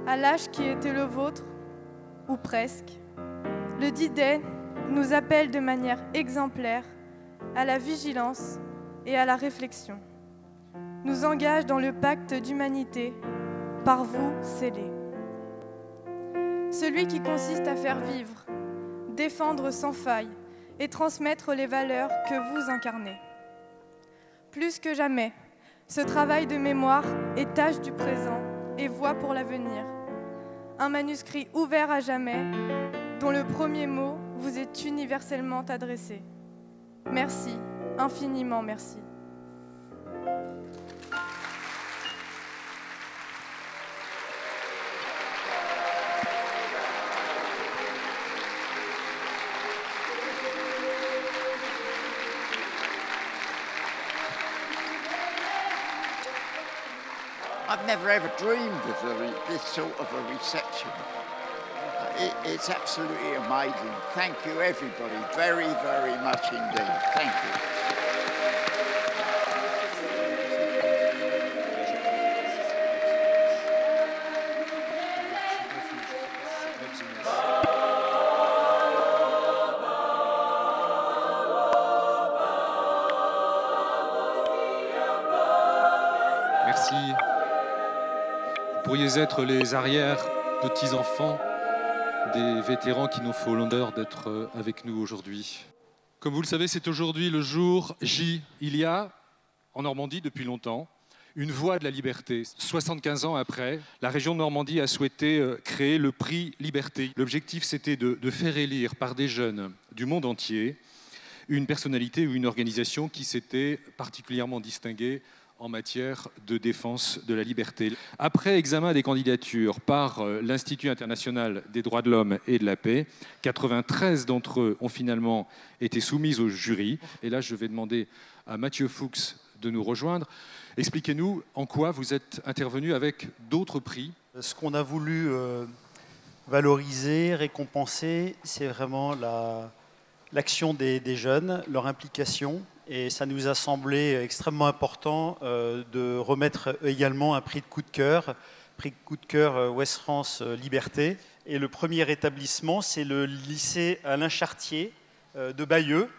à l'âge qui était le vôtre, ou presque, le D-Day nous appelle de manière exemplaire à la vigilance et à la réflexion, nous engage dans le pacte d'humanité par vous scellé. Celui qui consiste à faire vivre, défendre sans faille et transmettre les valeurs que vous incarnez. Plus que jamais, ce travail de mémoire est tâche du présent et voie pour l'avenir. Un manuscrit ouvert à jamais, dont le premier mot vous est universellement adressé. Merci, infiniment merci. I've never ever dreamed of this sort of a reception. It's absolutely amazing. Thank you, everybody, very, very much indeed. Thank you. Merci. Vous pourriez être les arrière-petits-enfants des vétérans qui nous font l'honneur d'être avec nous aujourd'hui. Comme vous le savez, c'est aujourd'hui le jour J. Il y a, en Normandie depuis longtemps, une voie de la liberté. 75 ans après, la région de Normandie a souhaité créer le prix Liberté. L'objectif, c'était de faire élire par des jeunes du monde entier une personnalité ou une organisation qui s'était particulièrement distinguée en matière de défense de la liberté. Après examen des candidatures par l'Institut international des droits de l'homme et de la paix, 93 d'entre eux ont finalement été soumis au jury. Et là, je vais demander à Mathieu Fuchs de nous rejoindre. Expliquez-nous en quoi vous êtes intervenu avec d'autres prix. Ce qu'on a voulu valoriser, récompenser, c'est vraiment l'action des jeunes, leur implication. Et ça nous a semblé extrêmement important de remettre également un prix de coup de cœur Ouest France Liberté. Et le premier établissement, c'est le lycée Alain Chartier de Bayeux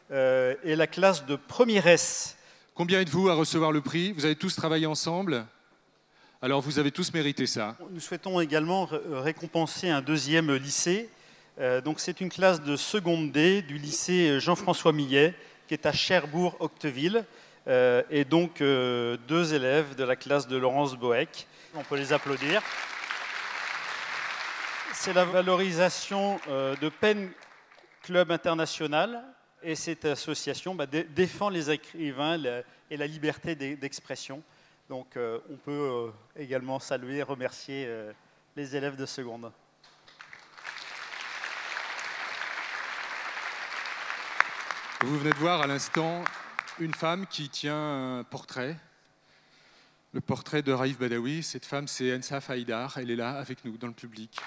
et la classe de première S. Combien êtes-vous à recevoir le prix? Vous avez tous travaillé ensemble? Alors vous avez tous mérité ça. Nous souhaitons également récompenser un deuxième lycée. Donc c'est une classe de seconde D du lycée Jean-François Millet, qui est à Cherbourg-Octeville, et donc deux élèves de la classe de Laurence Boeck. On peut les applaudir. C'est la valorisation de Pen Club International, et cette association défend les écrivains et la liberté d'expression. Donc on peut également saluer et remercier les élèves de seconde. Vous venez de voir à l'instant une femme qui tient un portrait, le portrait de Raif Badawi. Cette femme, c'est Ensaf Haïdar. Elle est là avec nous, dans le public.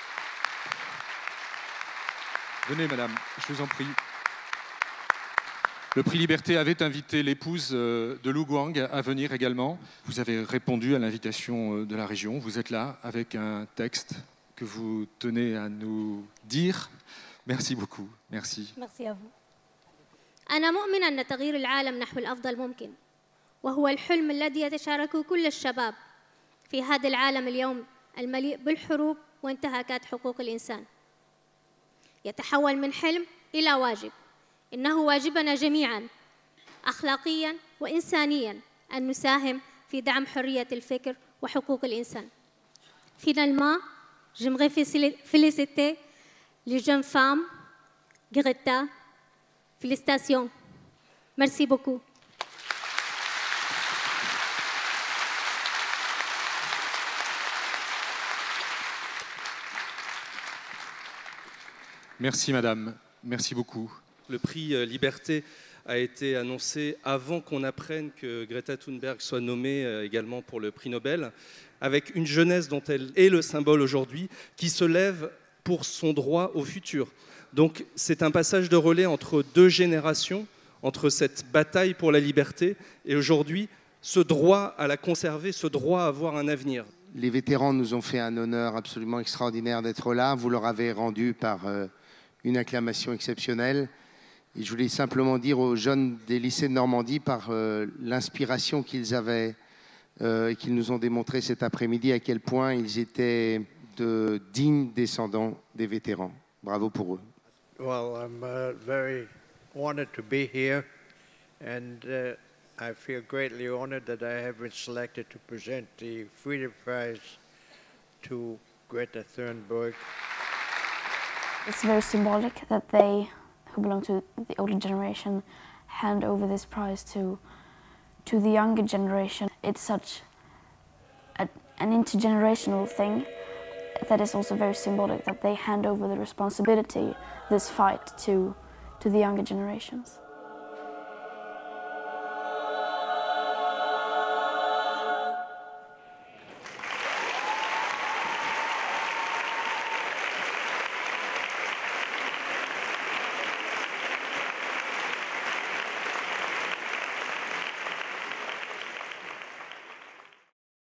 Venez, madame, je vous en prie. Le prix Liberté avait invité l'épouse de Lou Guang à venir également. Vous avez répondu à l'invitation de la région. Vous êtes là avec un texte que vous tenez à nous dire. Merci beaucoup. Merci. Merci à vous. أنا مؤمنة أن تغيير العالم نحو الأفضل ممكن، وهو الحلم الذي يتشاركه كل الشباب في هذا العالم اليوم المليء بالحروب وانتهاكات حقوق الإنسان. يتحول من حلم إلى واجب. إنه واجبنا جميعاً أخلاقياً وإنسانياً أن نساهم في دعم حرية الفكر وحقوق الإنسان. Finalement, j'aimerais féliciter les jeunes femmes, Greta. Félicitations. Merci beaucoup. Merci madame, merci beaucoup. Le prix Liberté a été annoncé avant qu'on apprenne que Greta Thunberg soit nommée également pour le prix Nobel, avec une jeunesse dont elle est le symbole aujourd'hui, qui se lève pour son droit au futur. Donc c'est un passage de relais entre deux générations, entre cette bataille pour la liberté et aujourd'hui ce droit à la conserver, ce droit à avoir un avenir. Les vétérans nous ont fait un honneur absolument extraordinaire d'être là. Vous leur avez rendu par une acclamation exceptionnelle. Et je voulais simplement dire aux jeunes des lycées de Normandie, par l'inspiration qu'ils avaient et qu'ils nous ont démontré cet après-midi, à quel point ils étaient de dignes descendants des vétérans. Bravo pour eux. Well, I'm very honored to be here, and I feel greatly honored that I have been selected to present the Freedom Prize to Greta Thunberg. It's very symbolic that they, who belong to the older generation, hand over this prize to the younger generation. It's such an intergenerational thing that is also very symbolic, that they hand over the responsibility, this fight, to the younger generations.